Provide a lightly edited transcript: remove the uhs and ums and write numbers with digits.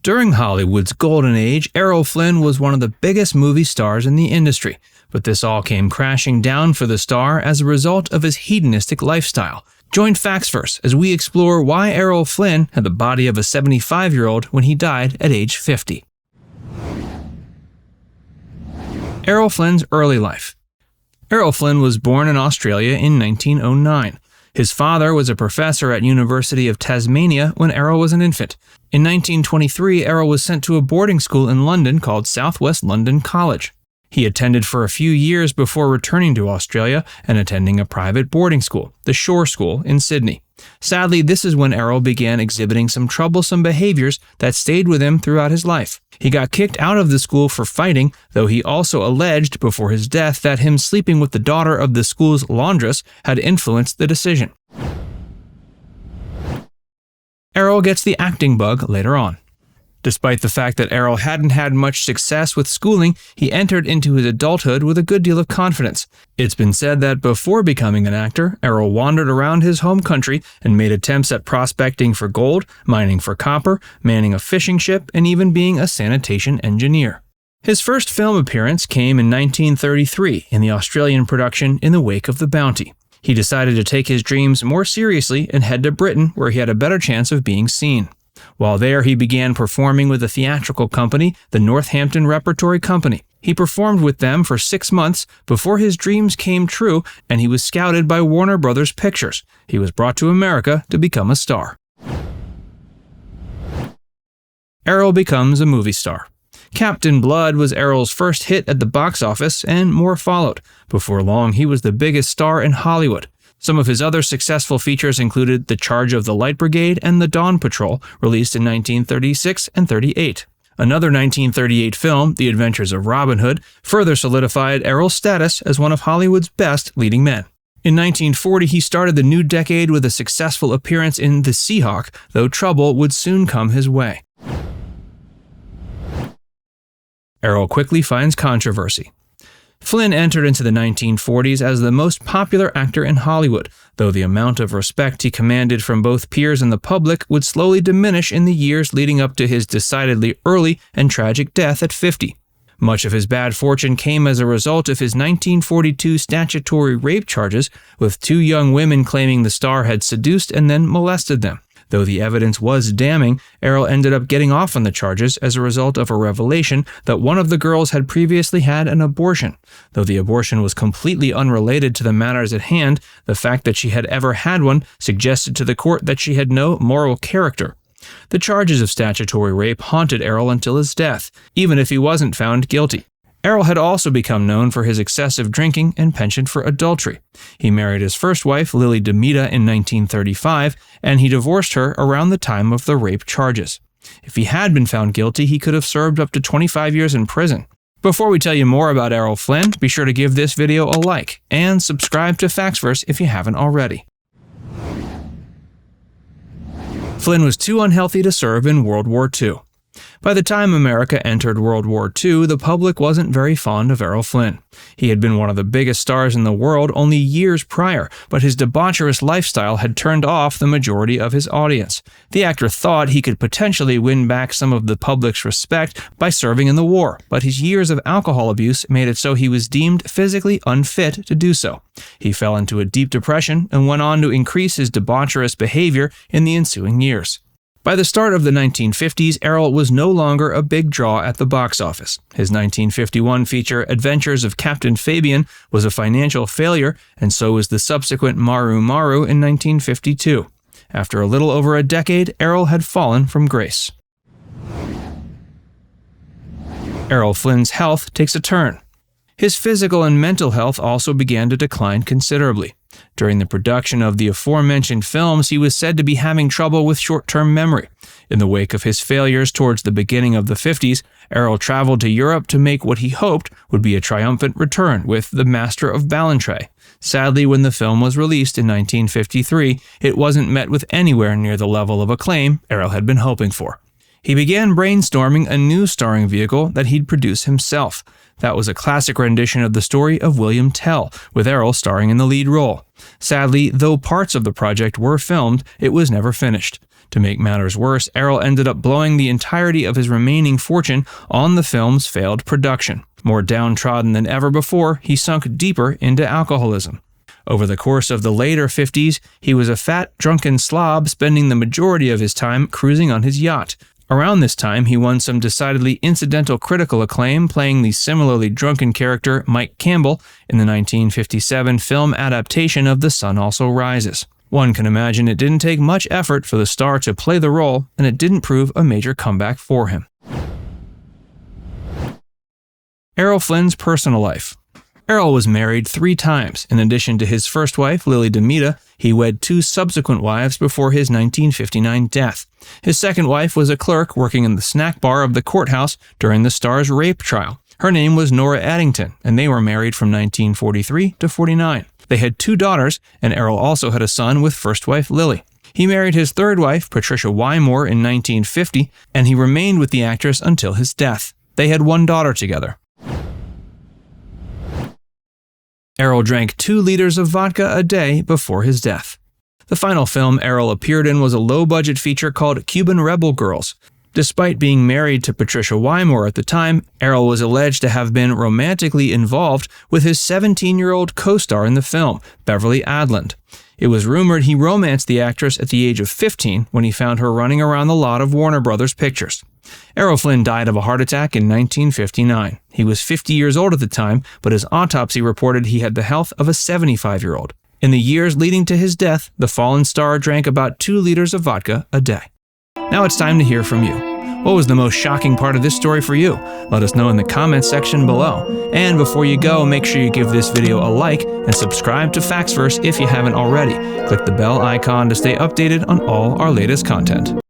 During Hollywood's golden age, Errol Flynn was one of the biggest movie stars in the industry, but this all came crashing down for the star as a result of his hedonistic lifestyle. Join Factsverse as we explore why Errol Flynn had the body of a 75-year-old when he died at age 50. Errol Flynn's early life. Errol Flynn was born in Australia in 1909. His father was a professor at University of Tasmania when Errol was an infant. In 1923, Errol was sent to a boarding school in London called South West London College. He attended for a few years before returning to Australia and attending a private boarding school, the Shore School in Sydney. Sadly, this is when Errol began exhibiting some troublesome behaviors that stayed with him throughout his life. He got kicked out of the school for fighting, though he also alleged before his death that him sleeping with the daughter of the school's laundress had influenced the decision. Errol gets the acting bug later on. Despite the fact that Errol hadn't had much success with schooling, he entered into his adulthood with a good deal of confidence. It's been said that before becoming an actor, Errol wandered around his home country and made attempts at prospecting for gold, mining for copper, manning a fishing ship, and even being a sanitation engineer. His first film appearance came in 1933 in the Australian production In the Wake of the Bounty. He decided to take his dreams more seriously and head to Britain, where he had a better chance of being seen. While there, he began performing with a theatrical company, the Northampton Repertory Company. He performed with them for 6 months before his dreams came true, and he was scouted by Warner Brothers Pictures. He was brought to America to become a star. Errol becomes a movie star. Captain Blood was Errol's first hit at the box office, and more followed. Before long, he was the biggest star in Hollywood. Some of his other successful features included The Charge of the Light Brigade and The Dawn Patrol, released in 1936 and 38. Another 1938 film, The Adventures of Robin Hood, further solidified Errol's status as one of Hollywood's best leading men. In 1940, he started the new decade with a successful appearance in The Seahawk, though trouble would soon come his way. Errol quickly finds controversy. Flynn entered into the 1940s as the most popular actor in Hollywood, though the amount of respect he commanded from both peers and the public would slowly diminish in the years leading up to his decidedly early and tragic death at 50. Much of his bad fortune came as a result of his 1942 statutory rape charges, with 2 young women claiming the star had seduced and then molested them. Though the evidence was damning, Errol ended up getting off on the charges as a result of a revelation that one of the girls had previously had an abortion. Though the abortion was completely unrelated to the matters at hand, the fact that she had ever had one suggested to the court that she had no moral character. The charges of statutory rape haunted Errol until his death, even if he wasn't found guilty. Errol had also become known for his excessive drinking and penchant for adultery. He married his first wife, Lily Demita, in 1935, and he divorced her around the time of the rape charges. If he had been found guilty, he could have served up to 25 years in prison. Before we tell you more about Errol Flynn, be sure to give this video a like and subscribe to Factsverse if you haven't already. Flynn was too unhealthy to serve in World War II. By the time America entered World War II, the public wasn't very fond of Errol Flynn. He had been one of the biggest stars in the world only years prior, but his debaucherous lifestyle had turned off the majority of his audience. The actor thought he could potentially win back some of the public's respect by serving in the war, but his years of alcohol abuse made it so he was deemed physically unfit to do so. He fell into a deep depression and went on to increase his debaucherous behavior in the ensuing years. By the start of the 1950s, Errol was no longer a big draw at the box office. His 1951 feature, Adventures of Captain Fabian, was a financial failure, and so was the subsequent Maru Maru in 1952. After a little over a decade, Errol had fallen from grace. Errol Flynn's health takes a turn. His physical and mental health also began to decline considerably. During the production of the aforementioned films, he was said to be having trouble with short-term memory. In the wake of his failures towards the beginning of the 50s, Errol traveled to Europe to make what he hoped would be a triumphant return with The Master of Ballantrae. Sadly, when the film was released in 1953, it wasn't met with anywhere near the level of acclaim Errol had been hoping for. He began brainstorming a new starring vehicle that he'd produce himself. That was a classic rendition of the story of William Tell, with Errol starring in the lead role. Sadly, though parts of the project were filmed, it was never finished. To make matters worse, Errol ended up blowing the entirety of his remaining fortune on the film's failed production. More downtrodden than ever before, he sunk deeper into alcoholism. Over the course of the later 50s, he was a fat, drunken slob spending the majority of his time cruising on his yacht. Around this time, he won some decidedly incidental critical acclaim playing the similarly drunken character Mike Campbell in the 1957 film adaptation of The Sun Also Rises. One can imagine it didn't take much effort for the star to play the role, and it didn't prove a major comeback for him. Errol Flynn's personal life. Errol was married 3 times. In addition to his first wife, Lily DeMita, he wed 2 subsequent wives before his 1959 death. His second wife was a clerk working in the snack bar of the courthouse during the star's rape trial. Her name was Nora Addington, and they were married from 1943 to 49. They had 2 daughters, and Errol also had a son with first wife Lily. He married his third wife, Patricia Wymore, in 1950, and he remained with the actress until his death. They had 1 daughter together. Errol drank 2 liters of vodka a day before his death. The final film Errol appeared in was a low-budget feature called Cuban Rebel Girls. Despite being married to Patricia Wymore at the time, Errol was alleged to have been romantically involved with his 17-year-old co-star in the film, Beverly Adland. It was rumored he romanced the actress at the age of 15 when he found her running around the lot of Warner Brothers pictures. Errol Flynn died of a heart attack in 1959. He was 50 years old at the time, but his autopsy reported he had the health of a 75-year-old. In the years leading to his death, the fallen star drank about 2 liters of vodka a day. Now it's time to hear from you. What was the most shocking part of this story for you? Let us know in the comments section below. And before you go, make sure you give this video a like and subscribe to Factsverse if you haven't already. Click the bell icon to stay updated on all our latest content.